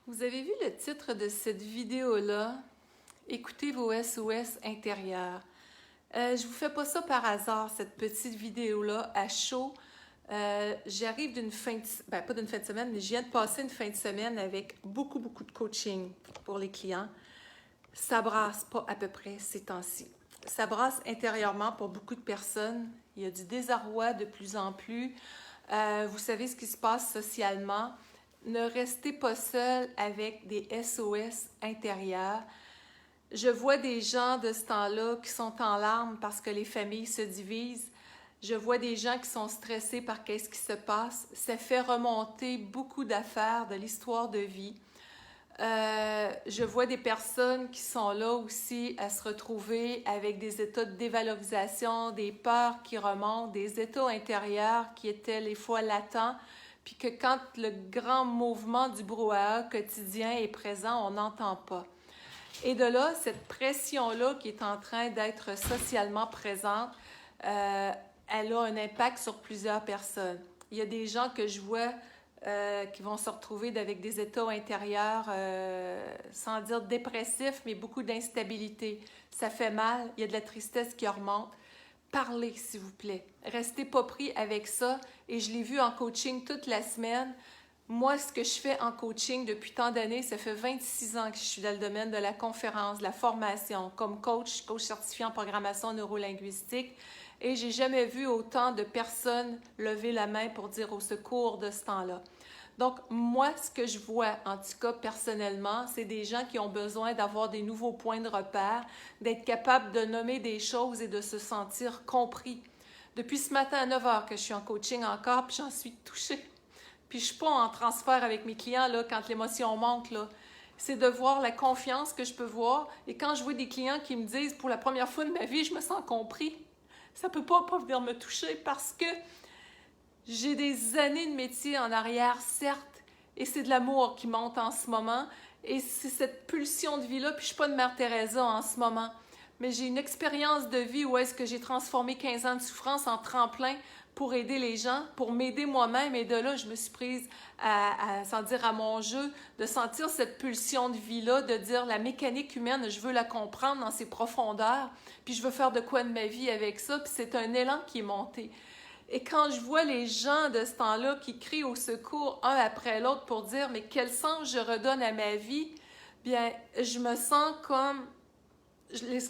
Vous avez vu le titre de cette vidéo-là? Écoutez vos SOS intérieurs. Je vous fais pas ça par hasard, cette petite vidéo-là, à chaud. J'arrive d'une pas d'une fin de semaine, mais je viens de passer une fin de semaine avec beaucoup de coaching pour les clients. Ça brasse pas à peu près ces temps-ci. Ça brasse intérieurement pour beaucoup de personnes. Il y a du désarroi de plus en plus. Vous savez ce qui se passe socialement. Ne restez pas seul avec des SOS intérieurs. Je vois des gens de ce temps-là qui sont en larmes parce que les familles se divisent. Je vois des gens qui sont stressés par qu'est-ce qui se passe. Ça fait remonter beaucoup d'affaires de l'histoire de vie. Je vois des personnes qui sont là aussi à se retrouver avec des états de dévalorisation, des peurs qui remontent, des états intérieurs qui étaient les fois latents, puis que quand le grand mouvement du brouhaha quotidien est présent, on n'entend pas. Et de là, cette pression-là qui est en train d'être socialement présente, elle a un impact sur plusieurs personnes. Il y a des gens que je vois qui vont se retrouver avec des états intérieurs, sans dire dépressifs, mais beaucoup d'instabilité. Ça fait mal, il y a de la tristesse qui remonte. Parlez, s'il vous plaît. Restez pas pris avec ça. Et je l'ai vu en coaching toute la semaine. Moi, ce que je fais en coaching depuis tant d'années, ça fait 26 ans que je suis dans le domaine de la conférence, de la formation, comme coach certifié en programmation neurolinguistique. Et j'ai jamais vu autant de personnes lever la main pour dire au secours de ce temps-là. Donc, moi, ce que je vois, en tout cas personnellement, c'est des gens qui ont besoin d'avoir des nouveaux points de repère, d'être capables de nommer des choses et de se sentir compris. Depuis ce matin à 9 h que je suis en coaching encore, puis j'en suis touchée. Puis je ne suis pas en transfert avec mes clients là, quand l'émotion monte, là. C'est de voir la confiance que je peux voir. Et quand je vois des clients qui me disent, pour la première fois de ma vie, je me sens compris, ça ne peut pas venir me toucher parce que j'ai des années de métier en arrière, certes, et c'est de l'amour qui monte en ce moment. Et c'est cette pulsion de vie-là, puis je ne suis pas de Mère Teresa en ce moment. Mais j'ai une expérience de vie où est-ce que j'ai transformé 15 ans de souffrance en tremplin pour aider les gens, pour m'aider moi-même. Et de là, je me suis prise sans dire à mon jeu, de sentir cette pulsion de vie-là, de dire la mécanique humaine, je veux la comprendre dans ses profondeurs, puis je veux faire de quoi de ma vie avec ça. Puis c'est un élan qui est monté. Et quand je vois les gens de ce temps-là qui crient au secours un après l'autre pour dire « mais quel sens je redonne à ma vie », bien, je me sens comme,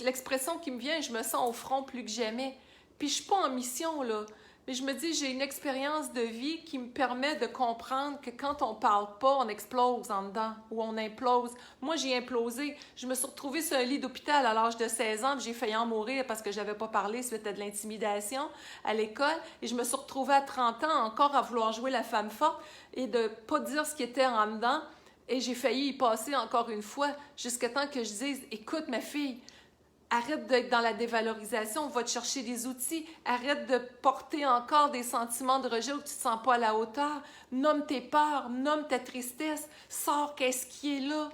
l'expression qui me vient, je me sens au front plus que jamais. Puis je suis pas en mission, là. Mais je me dis, j'ai une expérience de vie qui me permet de comprendre que quand on parle pas, on explose en dedans ou on implose. Moi, j'ai implosé. Je me suis retrouvée sur un lit d'hôpital à l'âge de 16 ans, puis j'ai failli en mourir parce que j'avais pas parlé suite à de l'intimidation à l'école. Et je me suis retrouvée à 30 ans encore à vouloir jouer la femme forte et de pas dire ce qui était en dedans. Et j'ai failli y passer encore une fois jusqu'à temps que je dise, écoute ma fille, arrête d'être dans la dévalorisation, va te chercher des outils. Arrête de porter encore des sentiments de rejet où tu ne te sens pas à la hauteur. Nomme tes peurs, nomme ta tristesse, sors qu'est-ce qui est là.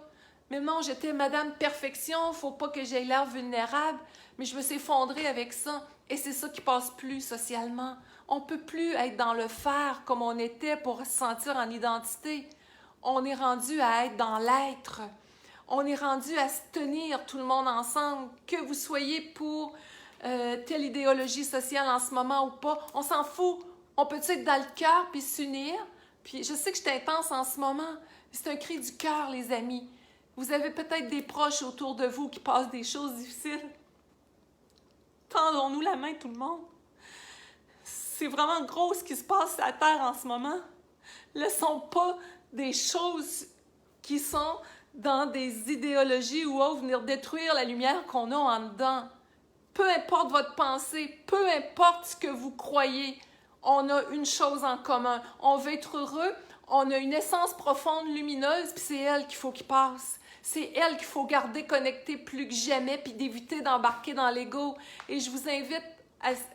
Mais non, j'étais Madame Perfection, il ne faut pas que j'aie l'air vulnérable. Mais je me suis effondrée avec ça. Et c'est ça qui passe plus socialement. On ne peut plus être dans le faire comme on était pour se sentir en identité. On est rendu à être dans l'être. On est rendu à se tenir tout le monde ensemble, que vous soyez pour telle idéologie sociale en ce moment ou pas. On s'en fout. On peut être dans le cœur puis s'unir. Puis je sais que je suis intense en ce moment. C'est un cri du cœur, les amis. Vous avez peut-être des proches autour de vous qui passent des choses difficiles. Tendons-nous la main, tout le monde. C'est vraiment gros ce qui se passe à la Terre en ce moment. Laissons pas des choses qui sont dans des idéologies ou autres, venir détruire la lumière qu'on a en dedans. Peu importe votre pensée, peu importe ce que vous croyez, on a une chose en commun. On veut être heureux, on a une essence profonde, lumineuse, puis c'est elle qu'il faut qu'il passe. C'est elle qu'il faut garder connectée plus que jamais, puis d'éviter d'embarquer dans l'ego. Et je vous invite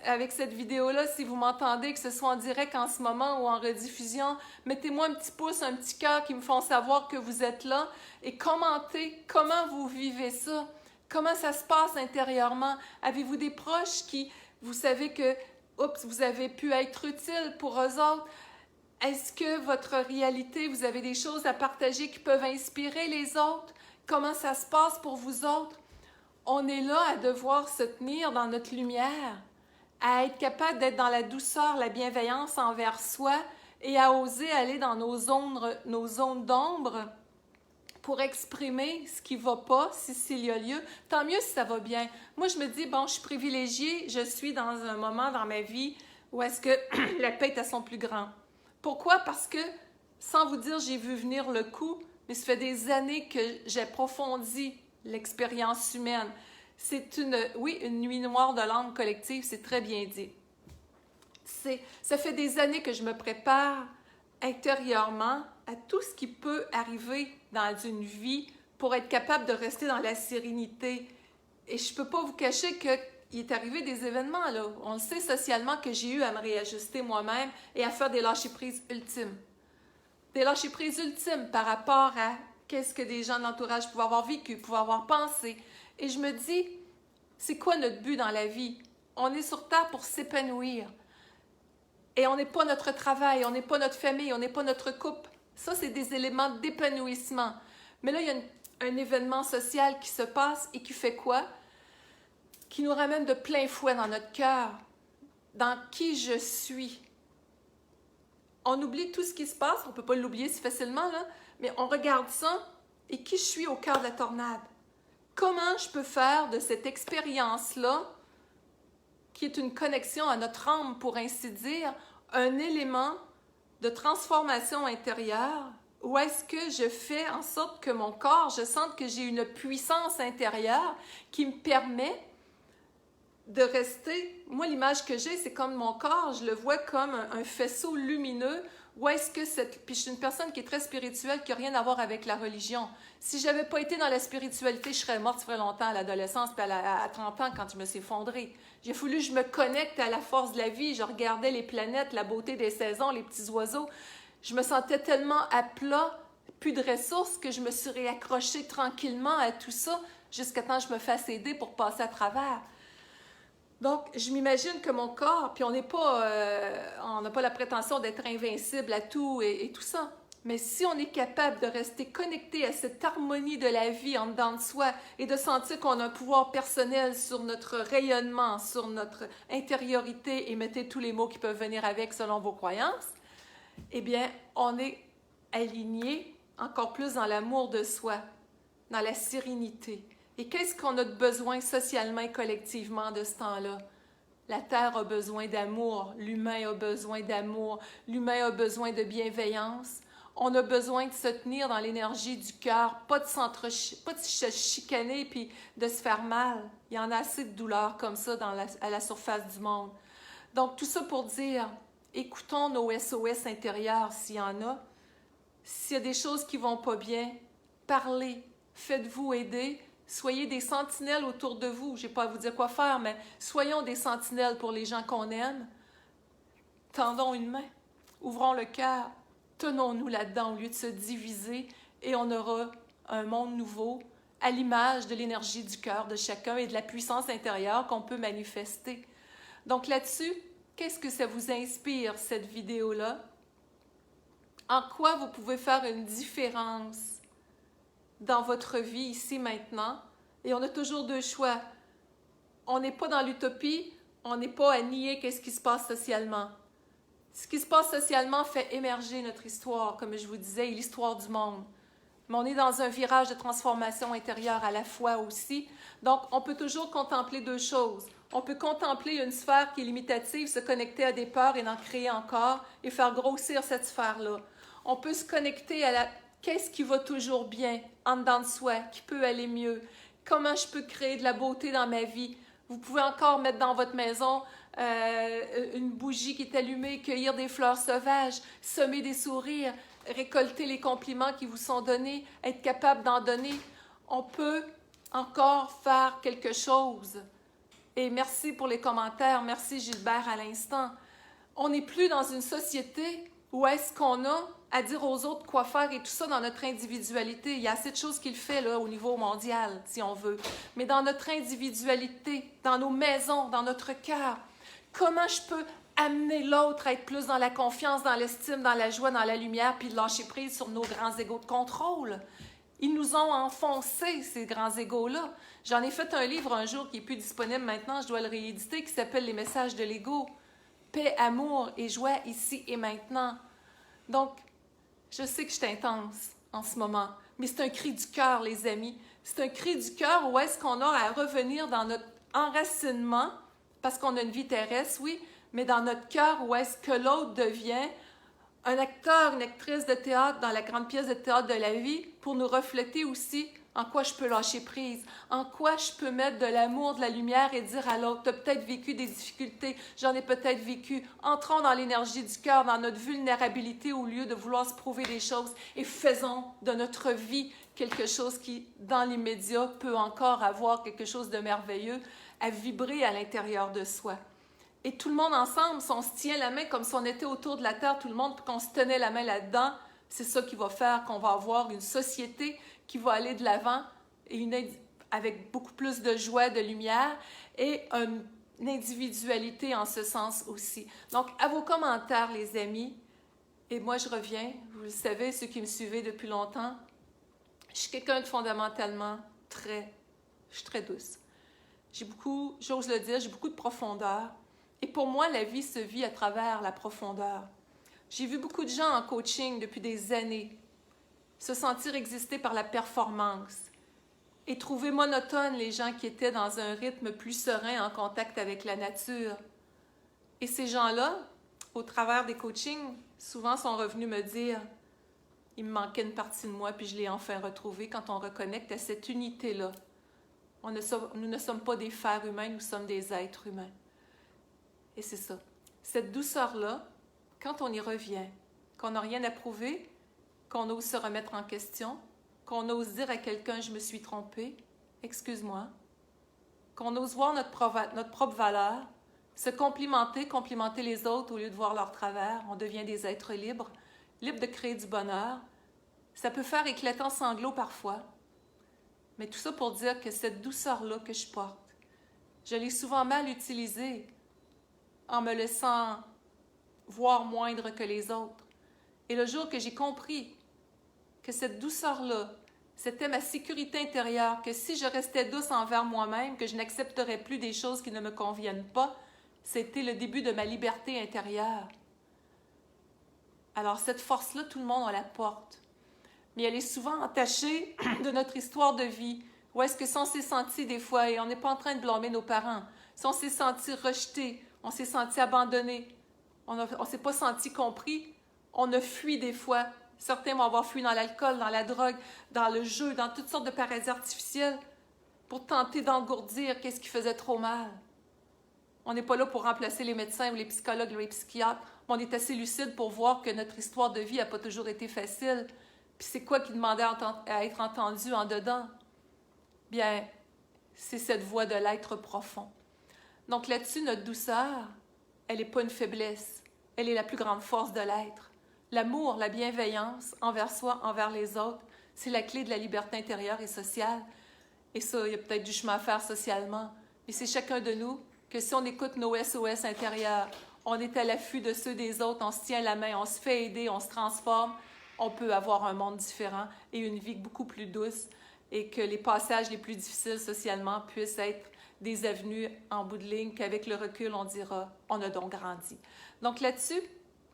avec cette vidéo-là, si vous m'entendez, que ce soit en direct en ce moment ou en rediffusion, mettez-moi un petit pouce, un petit cœur qui me font savoir que vous êtes là et commentez comment vous vivez ça, comment ça se passe intérieurement. Avez-vous des proches qui, vous savez que, oups, vous avez pu être utile pour eux autres? Est-ce que votre réalité, vous avez des choses à partager qui peuvent inspirer les autres? Comment ça se passe pour vous autres? On est là à devoir se tenir dans notre lumière, à être capable d'être dans la douceur, la bienveillance envers soi et à oser aller dans nos zones d'ombre pour exprimer ce qui ne va pas, si s'il y a lieu. Tant mieux si ça va bien. Moi, je me dis, bon, je suis privilégiée, je suis dans un moment dans ma vie où est-ce que la paix est à son plus grand. Pourquoi? Parce que, sans vous dire j'ai vu venir le coup, mais ça fait des années que j'approfondis l'expérience humaine. C'est une nuit noire de l'âme collective, c'est très bien dit. Ça fait des années que je me prépare intérieurement à tout ce qui peut arriver dans une vie pour être capable de rester dans la sérénité. Et je ne peux pas vous cacher qu'il est arrivé des événements, là. On le sait socialement que j'ai eu à me réajuster moi-même et à faire des lâcher-prises ultimes. Des lâcher-prises ultimes par rapport à qu'est-ce que des gens de l'entourage pouvaient avoir vécu, pouvaient avoir pensé. Et je me dis, c'est quoi notre but dans la vie? On est sur Terre pour s'épanouir. Et on n'est pas notre travail, on n'est pas notre famille, on n'est pas notre couple. Ça, c'est des éléments d'épanouissement. Mais là, il y a un événement social qui se passe et qui fait quoi? Qui nous ramène de plein fouet dans notre cœur, dans qui je suis. On oublie tout ce qui se passe, on ne peut pas l'oublier si facilement, là, mais on regarde ça et qui je suis au cœur de la tornade. Comment je peux faire de cette expérience-là, qui est une connexion à notre âme, pour ainsi dire, un élément de transformation intérieure, où est-ce que je fais en sorte que mon corps, je sente que j'ai une puissance intérieure qui me permet de rester. Moi, l'image que j'ai, c'est comme mon corps, je le vois comme un faisceau lumineux. Où est-ce que Puis je suis une personne qui est très spirituelle, qui n'a rien à voir avec la religion. Si je n'avais pas été dans la spiritualité, je serais morte, ça ferait longtemps à l'adolescence, puis à 30 ans, quand je me suis effondrée. J'ai voulu que je me connecte à la force de la vie. Je regardais les planètes, la beauté des saisons, les petits oiseaux. Je me sentais tellement à plat, plus de ressources, que je me suis réaccrochée tranquillement à tout ça, jusqu'à temps que je me fasse aider pour passer à travers. Donc, je m'imagine que mon corps, puis on n'a pas la prétention d'être invincible à tout et tout ça, mais si on est capable de rester connecté à cette harmonie de la vie en dedans de soi et de sentir qu'on a un pouvoir personnel sur notre rayonnement, sur notre intériorité, et mettez tous les mots qui peuvent venir avec selon vos croyances, eh bien, on est aligné encore plus dans l'amour de soi, dans la sérénité. Et qu'est-ce qu'on a de besoin socialement et collectivement de ce temps-là? La Terre a besoin d'amour, l'humain a besoin d'amour, l'humain a besoin de bienveillance. On a besoin de se tenir dans l'énergie du cœur, pas de se chicaner puis de se faire mal. Il y en a assez de douleurs comme ça à la surface du monde. Donc, tout ça pour dire, écoutons nos SOS intérieurs s'il y en a. S'il y a des choses qui ne vont pas bien, parlez, faites-vous aider. Soyez des sentinelles autour de vous. Je n'ai pas à vous dire quoi faire, mais soyons des sentinelles pour les gens qu'on aime. Tendons une main, ouvrons le cœur, tenons-nous là-dedans au lieu de se diviser et on aura un monde nouveau à l'image de l'énergie du cœur de chacun et de la puissance intérieure qu'on peut manifester. Donc là-dessus, qu'est-ce que ça vous inspire, cette vidéo-là? En quoi vous pouvez faire une différence dans votre vie, ici, maintenant? Et on a toujours deux choix. On n'est pas dans l'utopie, on n'est pas à nier qu'est-ce qui se passe socialement. Ce qui se passe socialement fait émerger notre histoire, comme je vous disais, et l'histoire du monde. Mais on est dans un virage de transformation intérieure à la fois aussi. Donc, on peut toujours contempler deux choses. On peut contempler une sphère qui est limitative, se connecter à des peurs et en créer encore et faire grossir cette sphère-là. On peut se connecter à qu'est-ce qui va toujours bien en dedans de soi, qui peut aller mieux, comment je peux créer de la beauté dans ma vie. Vous pouvez encore mettre dans votre maison une bougie qui est allumée, cueillir des fleurs sauvages, semer des sourires, récolter les compliments qui vous sont donnés, être capable d'en donner. On peut encore faire quelque chose. Et merci pour les commentaires. Merci Gilbert à l'instant. On n'est plus dans une société où est-ce qu'on a à dire aux autres quoi faire et tout ça dans notre individualité. Il y a assez de choses qu'il fait là, au niveau mondial, si on veut. Mais dans notre individualité, dans nos maisons, dans notre cœur, comment je peux amener l'autre à être plus dans la confiance, dans l'estime, dans la joie, dans la lumière, puis de lâcher prise sur nos grands égos de contrôle. Ils nous ont enfoncés, ces grands égos-là. J'en ai fait un livre un jour qui n'est plus disponible maintenant, je dois le rééditer, qui s'appelle « Les messages de l'ego ». Paix, amour et joie ici et maintenant. Donc, je sais que je suis intense en ce moment, mais c'est un cri du cœur, les amis. C'est un cri du cœur où est-ce qu'on a à revenir dans notre enracinement, parce qu'on a une vie terrestre, oui, mais dans notre cœur où est-ce que l'autre devient un acteur, une actrice de théâtre dans la grande pièce de théâtre de la vie pour nous refléter aussi en quoi je peux lâcher prise, en quoi je peux mettre de l'amour, de la lumière et dire à l'autre, tu as peut-être vécu des difficultés, j'en ai peut-être vécu. Entrons dans l'énergie du cœur, dans notre vulnérabilité au lieu de vouloir se prouver des choses et faisons de notre vie quelque chose qui, dans l'immédiat, peut encore avoir quelque chose de merveilleux à vibrer à l'intérieur de soi. Et tout le monde ensemble, si on se tient la main comme si on était autour de la Terre, tout le monde, qu'on se tenait la main là-dedans, c'est ça qui va faire qu'on va avoir une société qui va aller de l'avant et avec beaucoup plus de joie, de lumière et une individualité en ce sens aussi. Donc, à vos commentaires, les amis, et moi je reviens, vous le savez, ceux qui me suivez depuis longtemps, je suis quelqu'un de fondamentalement je suis très douce. J'ai beaucoup, j'ose le dire, j'ai beaucoup de profondeur. Et pour moi, la vie se vit à travers la profondeur. J'ai vu beaucoup de gens en coaching depuis des années se sentir exister par la performance et trouver monotone les gens qui étaient dans un rythme plus serein en contact avec la nature. Et ces gens-là, au travers des coachings, souvent sont revenus me dire « Il me manquait une partie de moi, puis je l'ai enfin retrouvée » quand on reconnecte à cette unité-là. Nous ne sommes pas des fers humains, nous sommes des êtres humains. Et c'est ça. Cette douceur-là, quand on y revient, qu'on n'a rien à prouver, qu'on ose se remettre en question, qu'on ose dire à quelqu'un « je me suis trompé, excuse-moi », qu'on ose voir notre propre valeur, se complimenter les autres au lieu de voir leur travers, on devient des êtres libres, libres de créer du bonheur. Ça peut faire éclatant sanglot parfois, mais tout ça pour dire que cette douceur-là que je porte, je l'ai souvent mal utilisée en me laissant voir moindre que les autres. Et le jour que j'ai compris que cette douceur-là, c'était ma sécurité intérieure, que si je restais douce envers moi-même, que je n'accepterais plus des choses qui ne me conviennent pas, c'était le début de ma liberté intérieure. Alors cette force-là, tout le monde en la porte. Mais elle est souvent entachée de notre histoire de vie. Où est-ce que si on s'est senti des fois, et on n'est pas en train de blâmer nos parents, si on s'est senti rejeté, on s'est senti abandonné, on ne s'est pas senti compris, on a fui des fois. Certains vont avoir fui dans l'alcool, dans la drogue, dans le jeu, dans toutes sortes de paradis artificiels pour tenter d'engourdir qu'est-ce qui faisait trop mal. On n'est pas là pour remplacer les médecins ou les psychologues ou les psychiatres, mais on est assez lucide pour voir que notre histoire de vie n'a pas toujours été facile. Puis c'est quoi qui demandait à être entendu en dedans? Bien, c'est cette voix de l'être profond. Donc là-dessus, notre douceur, elle n'est pas une faiblesse, elle est la plus grande force de l'être. L'amour, la bienveillance envers soi, envers les autres, c'est la clé de la liberté intérieure et sociale. Et ça, il y a peut-être du chemin à faire socialement. Mais c'est chacun de nous que si on écoute nos SOS intérieurs, on est à l'affût de ceux des autres, on se tient la main, on se fait aider, on se transforme, on peut avoir un monde différent et une vie beaucoup plus douce et que les passages les plus difficiles socialement puissent être des avenues en bout de ligne qu'avec le recul, on dira « on a donc grandi ». Donc là-dessus,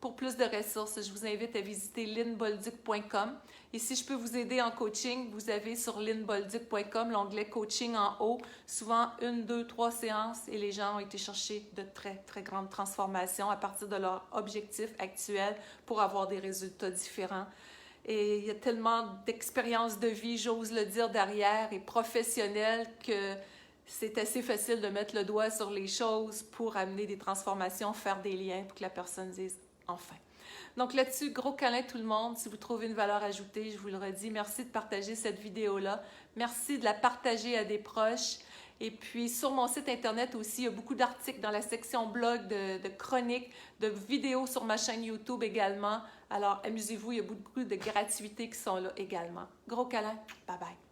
pour plus de ressources, je vous invite à visiter lynnebolduc.com. Et si je peux vous aider en coaching, vous avez sur lynnebolduc.com l'onglet coaching en haut, souvent 1, 2, 3 séances et les gens ont été chercher de très, très grandes transformations à partir de leur objectif actuel pour avoir des résultats différents. Et il y a tellement d'expériences de vie, j'ose le dire, derrière et professionnelles que c'est assez facile de mettre le doigt sur les choses pour amener des transformations, faire des liens pour que la personne dise « enfin ». Donc là-dessus, gros câlin tout le monde. Si vous trouvez une valeur ajoutée, je vous le redis, merci de partager cette vidéo-là. Merci de la partager à des proches. Et puis, sur mon site Internet aussi, il y a beaucoup d'articles dans la section blog, de chroniques, de vidéos sur ma chaîne YouTube également. Alors, amusez-vous, il y a beaucoup de gratuités qui sont là également. Gros câlin, bye bye.